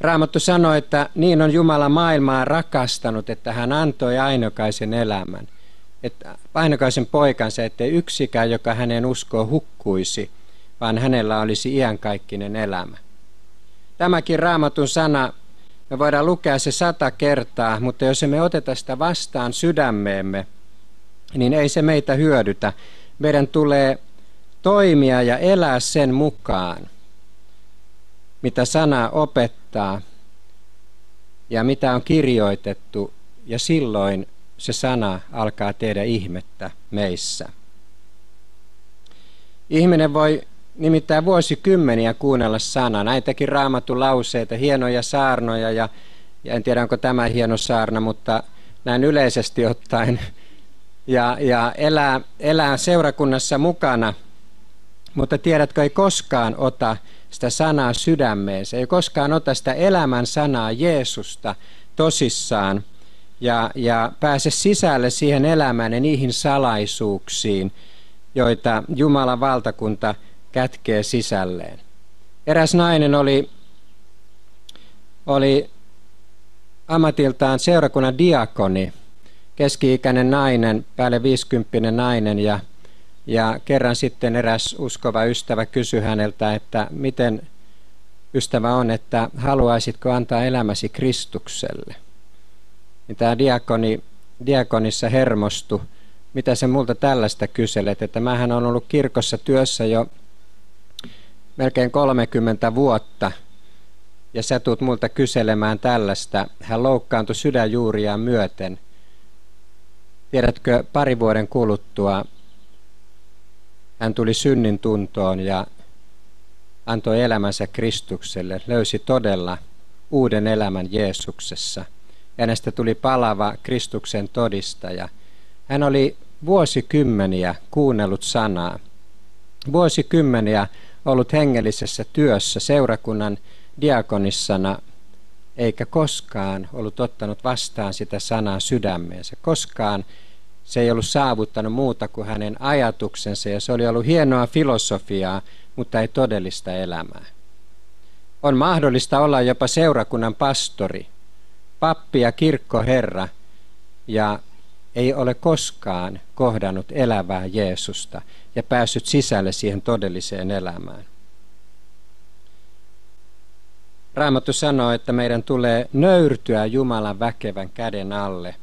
Raamattu sanoo, että niin on Jumala maailmaa rakastanut, että hän antoi ainokaisen elämän, että ainokaisen poikansa, ettei yksikään, joka hänen uskoo, hukkuisi, vaan hänellä olisi iankaikkinen elämä. Tämäkin Raamatun sana, me voidaan lukea se 100 kertaa, mutta jos emme oteta sitä vastaan sydämeemme, niin ei se meitä hyödytä. Meidän tulee toimia ja elää sen mukaan, mitä sana opettaa ja mitä on kirjoitettu, ja silloin se sana alkaa tehdä ihmettä meissä. Ihminen voi nimittäin vuosikymmeniä kuunnella sanaa, näitäkin Raamatun lauseita, hienoja saarnoja, ja en tiedä onko tämä hieno saarna, mutta näin yleisesti ottaen, ja elää seurakunnassa mukana, mutta tiedätkö, ei koskaan ota sitä sanaa sydämeensä, ei koskaan ota sitä elämän sanaa Jeesusta tosissaan ja pääse sisälle siihen elämään ja niihin salaisuuksiin, joita Jumalan valtakunta kätkee sisälleen. Eräs nainen oli ammatiltaan seurakunnan diakoni, keski-ikäinen nainen, päälle 50 nainen, ja kerran sitten eräs uskova ystävä kysyi häneltä, että miten ystävä on, että haluaisitko antaa elämäsi Kristukselle. Niin tämä diakonissa hermostui, mitä se multa tällaista kyselet, että mähän on ollut kirkossa työssä jo melkein 30 vuotta, ja sä tuut multa kyselemään tällaista. Hän loukkaantui sydänjuuriaan myöten. Tiedätkö, 2 vuoden kuluttua hän tuli synnin tuntoon ja antoi elämänsä Kristukselle, löysi todella uuden elämän Jeesuksessa. Hänestä tuli palava Kristuksen todistaja. Hän oli vuosikymmeniä kuunnellut sanaa, vuosikymmeniä ollut hengellisessä työssä seurakunnan diakonissana, eikä koskaan ollut ottanut vastaan sitä sanaa sydämeensä. Koskaan se ei ollut saavuttanut muuta kuin hänen ajatuksensa, ja se oli ollut hienoa filosofiaa, mutta ei todellista elämää. On mahdollista olla jopa seurakunnan pastori, pappi ja kirkkoherra, ja ei ole koskaan kohdannut elävää Jeesusta ja päässyt sisälle siihen todelliseen elämään. Raamattu sanoo, että meidän tulee nöyrtyä Jumalan väkevän käden alle.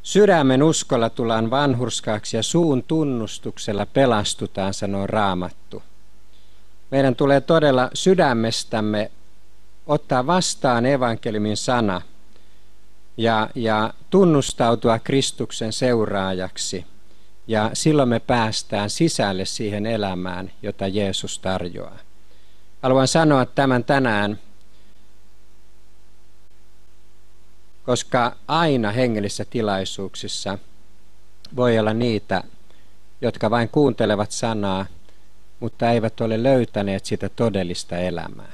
Sydämen uskolla tullaan vanhurskaaksi ja suun tunnustuksella pelastutaan, sanoo Raamattu. Meidän tulee todella sydämestämme ottaa vastaan evankeliumin sana ja tunnustautua Kristuksen seuraajaksi. Ja silloin me päästään sisälle siihen elämään, jota Jeesus tarjoaa. Haluan sanoa tämän tänään, koska aina hengellisissä tilaisuuksissa voi olla niitä, jotka vain kuuntelevat sanaa, mutta eivät ole löytäneet sitä todellista elämää.